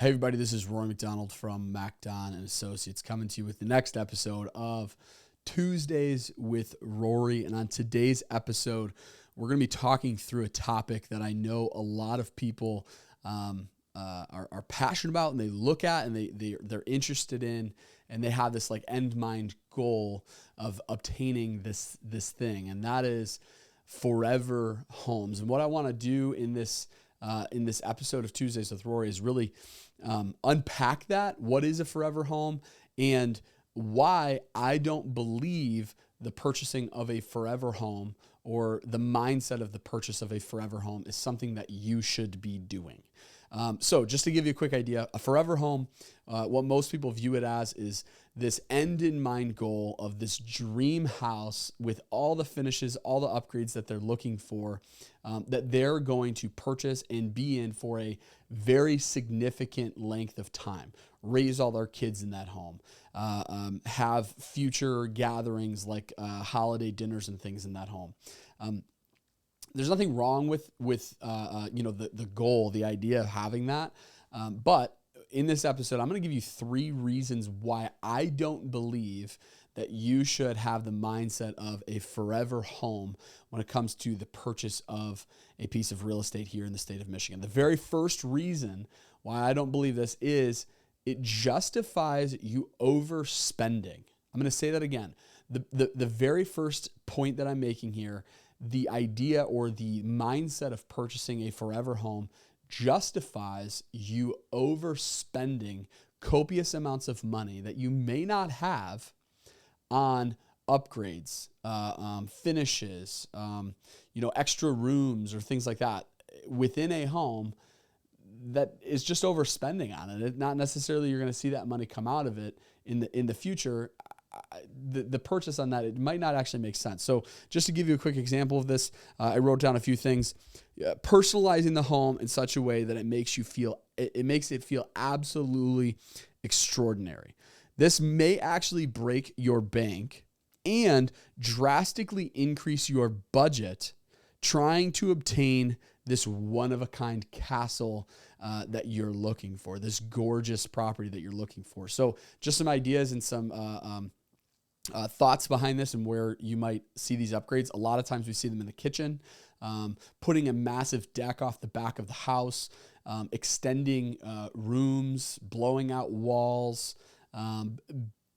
Hey everybody, this is Roy McDonald from MacDon and Associates coming to you with the next episode of Tuesdays with Rory. And on today's episode, we're going to be talking through a topic that I know a lot of people are passionate about, and they look at, and they're interested in, and they have this like end mind goal of obtaining this thing, and that is forever homes. And what I want to do in this episode of Tuesdays with Rory is really unpack that. What is a forever home, and why I don't believe the purchasing of a forever home or the mindset of the purchase of a forever home is something that you should be doing. So just to give you a quick idea, a forever home, what most people view it as is this end in mind goal of this dream house with all the finishes, all the upgrades that they're looking for, that they're going to purchase and be in for a very significant length of time. Raise all their kids in that home, have future gatherings like holiday dinners and things in that home. There's nothing wrong with the goal, the idea of having that. But in this episode, I'm going to give you 3 reasons why I don't believe that you should have the mindset of a forever home when it comes to the purchase of a piece of real estate here in the state of Michigan. The very first reason why I don't believe this is it justifies you overspending. I'm going to say that again. The very first point that I'm making here, the idea or the mindset of purchasing a forever home justifies you overspending copious amounts of money that you may not have on upgrades, finishes, extra rooms or things like that within a home that is just overspending on it. Not necessarily you're going to see that money come out of it in the future. The purchase on that, it might not actually make sense. So just to give you a quick example of this, I wrote down a few things. Personalizing the home in such a way that it makes it feel absolutely extraordinary. This may actually break your bank and drastically increase your budget trying to obtain this one-of-a-kind castle that you're looking for, this gorgeous property that you're looking for. So just some ideas and some thoughts behind this and where you might see these upgrades. A lot of times we see them in the kitchen, putting a massive deck off the back of the house, extending rooms, blowing out walls,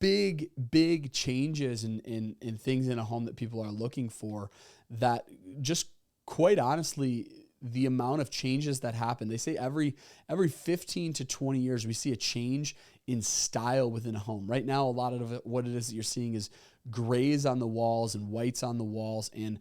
big changes in things in a home that people are looking for that just quite honestly, the amount of changes that happen, they say every 15 to 20 years, we see a change in style within a home. Right now, a lot of it, what it is that you're seeing is grays on the walls and whites on the walls and,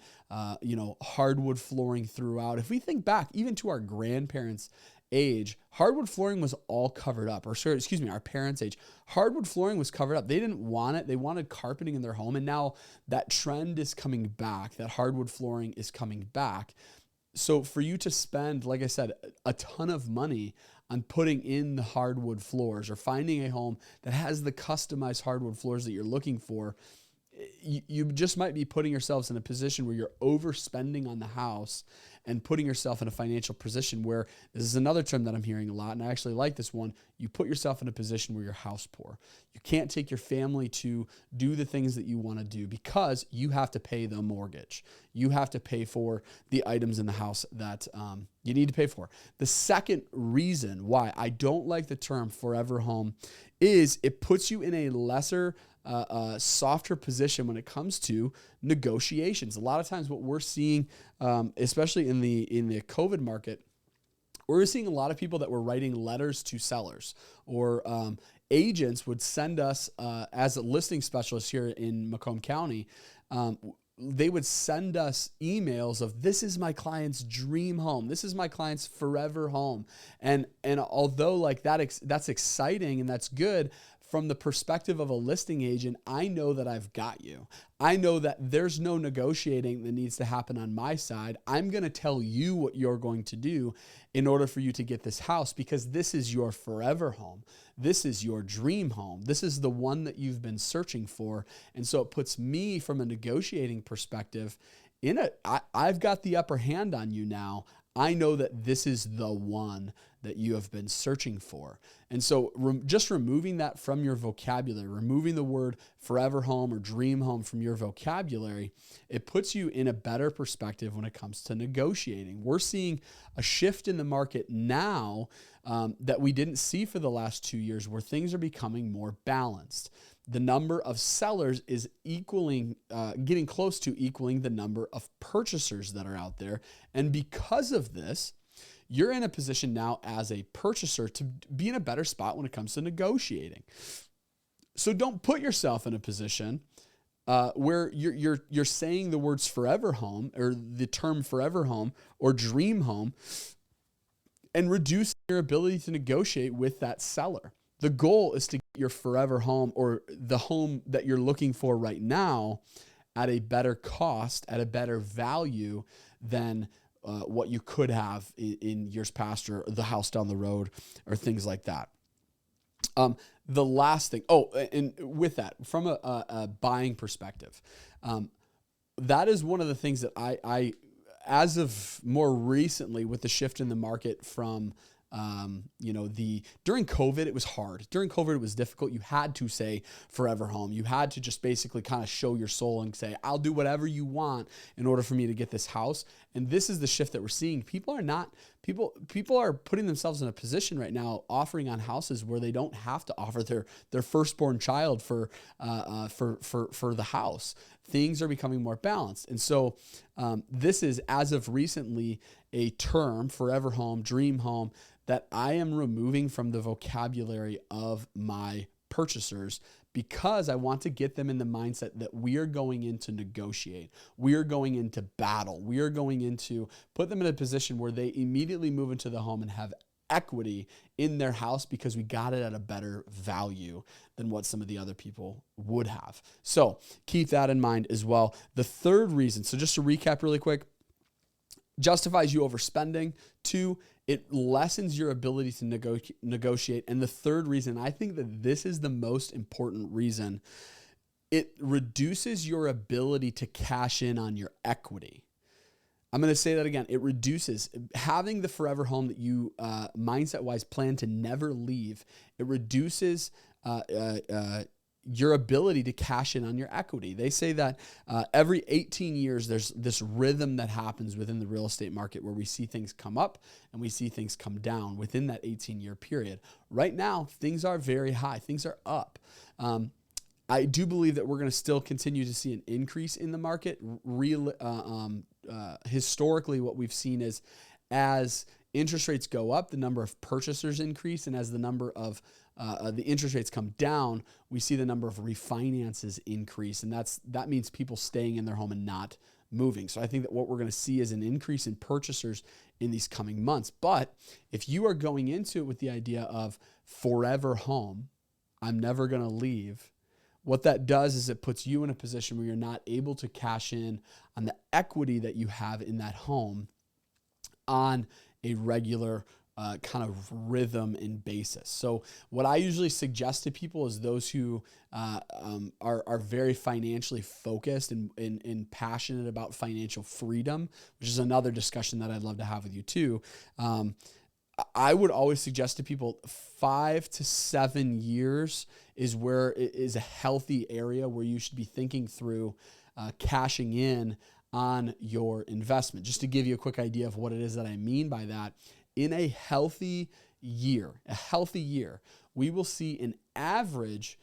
hardwood flooring throughout. If we think back even to our grandparents' age, hardwood flooring was all covered up, our parents' age, hardwood flooring was covered up. They didn't want it. They wanted carpeting in their home. And now that trend is coming back, that hardwood flooring is coming back. So for you to spend, like I said, a ton of money on putting in the hardwood floors or finding a home that has the customized hardwood floors that you're looking for, you just might be putting yourselves in a position where you're overspending on the house and putting yourself in a financial position where, this is another term that I'm hearing a lot, and I actually like this one, you put yourself in a position where you're house poor. You can't take your family to do the things that you want to do because you have to pay the mortgage. You have to pay for the items in the house that you need to pay for. The second reason why I don't like the term forever home is it puts you in a lesser softer position when it comes to negotiations. A lot of times what we're seeing, especially in the COVID market, we're seeing a lot of people that were writing letters to sellers or agents would send us, as a listing specialist here in Macomb County, they would send us emails of, this is my client's dream home. This is my client's forever home. And although like that's exciting and that's good, from the perspective of a listing agent, I know that I've got you. I know that there's no negotiating that needs to happen on my side. I'm going to tell you what you're going to do in order for you to get this house, because this is your forever home. This is your dream home. This is the one that you've been searching for. And so it puts me from a negotiating perspective I've got the upper hand on you now. I know that this is the one that you have been searching for. And so just removing that from your vocabulary, removing the word forever home or dream home from your vocabulary, it puts you in a better perspective when it comes to negotiating. We're seeing a shift in the market now that we didn't see for the last 2 years, where things are becoming more balanced. The number of sellers is getting close to equaling the number of purchasers that are out there. And because of this, you're in a position now as a purchaser to be in a better spot when it comes to negotiating. So don't put yourself in a position where you're saying the words forever home or the term forever home or dream home and reduce your ability to negotiate with that seller. The goal is to get your forever home or the home that you're looking for right now at a better cost, at a better value than what you could have in years past, or the house down the road, or things like that. The last thing, and with that, from a buying perspective, that is one of the things that I, as of more recently, with the shift in the market from during COVID, it was hard. During COVID, it was difficult. You had to say forever home. You had to just basically kind of show your soul and say, I'll do whatever you want in order for me to get this house. And this is the shift that we're seeing. People are putting themselves in a position right now, offering on houses where they don't have to offer their firstborn child for the house. Things are becoming more balanced. And so this is, as of recently, a term, forever home, dream home, that I am removing from the vocabulary of my purchasers, because I want to get them in the mindset that we are going in to negotiate. We are going into battle. We are going into put them in a position where they immediately move into the home and have equity in their house because we got it at a better value than what some of the other people would have. So keep that in mind as well. The third reason, so just to recap really quick, justifies you overspending. 2, it lessens your ability to negotiate. And the third reason, I think that this is the most important reason, it reduces your ability to cash in on your equity. I'm going to say that again. It reduces having the forever home that you mindset-wise plan to never leave. It reduces your ability to cash in on your equity. They say that every 18 years, there's this rhythm that happens within the real estate market where we see things come up and we see things come down within that 18-year period. Right now, things are very high. Things are up. I do believe that we're going to still continue to see an increase in the market. Historically, what we've seen is as interest rates go up, the number of purchasers increase, and as the number of the interest rates come down, we see the number of refinances increase, and that means people staying in their home and not moving. So I think that what we're going to see is an increase in purchasers in these coming months. But if you are going into it with the idea of forever home, I'm never going to leave, what that does is it puts you in a position where you're not able to cash in on the equity that you have in that home on a regular kind of rhythm and basis. So what I usually suggest to people is those who are very financially focused and passionate about financial freedom, which is another discussion that I'd love to have with you too. I would always suggest to people 5 to 7 years is a healthy area where you should be thinking through cashing in on your investment. Just to give you a quick idea of what it is that I mean by that, in a healthy year, we will see an average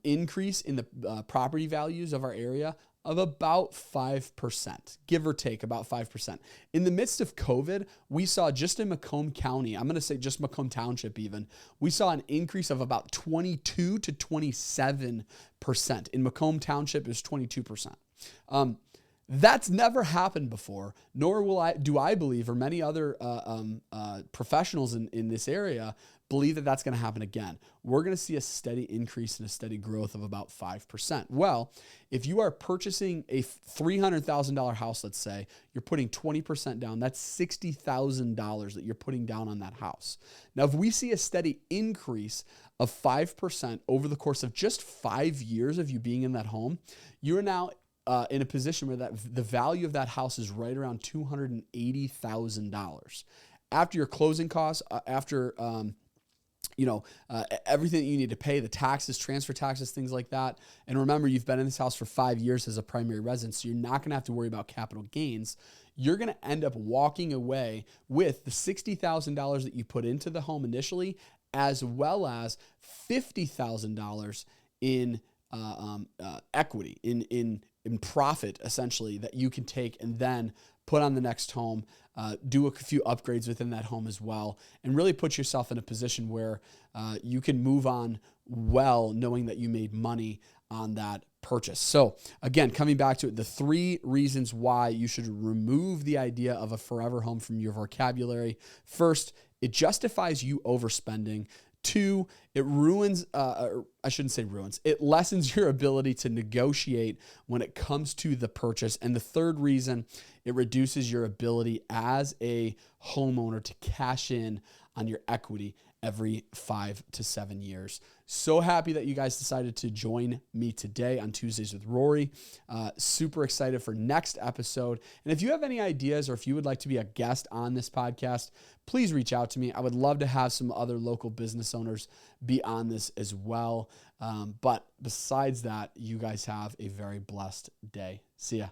increase in the property values of our area of about 5%, give or take about 5%. In the midst of COVID, we saw just in Macomb County, I'm going to say just Macomb Township even, we saw an increase of about 22 to 27%. In Macomb Township, it was 22%. That's never happened before, nor do I believe, or many other professionals in this area believe that that's going to happen again. We're going to see a steady increase and a steady growth of about 5%. Well, if you are purchasing a $300,000 house, let's say, you're putting 20% down, that's $60,000 that you're putting down on that house. Now, if we see a steady increase of 5% over the course of just 5 years of you being in that home, you're now in a position where the value of that house is right around $280,000. After your closing costs, after everything that you need to pay, the taxes, transfer taxes, things like that. And remember, you've been in this house for 5 years as a primary resident, so you're not going to have to worry about capital gains. You're going to end up walking away with the $60,000 that you put into the home initially, as well as $50,000 in equity, in profit, essentially, that you can take and then put on the next home, do a few upgrades within that home as well, and really put yourself in a position where you can move on well, knowing that you made money on that purchase. So again, coming back to it, the 3 reasons why you should remove the idea of a forever home from your vocabulary. First, it justifies you overspending. 2, it ruins, I shouldn't say ruins, it lessens your ability to negotiate when it comes to the purchase. And the 3rd reason, it reduces your ability as a homeowner to cash in on your equity every 5 to 7 years. So happy that you guys decided to join me today on Tuesdays with Rory. Super excited for next episode. And if you have any ideas or if you would like to be a guest on this podcast, please reach out to me. I would love to have some other local business owners be on this as well. But besides that, you guys have a very blessed day. See ya.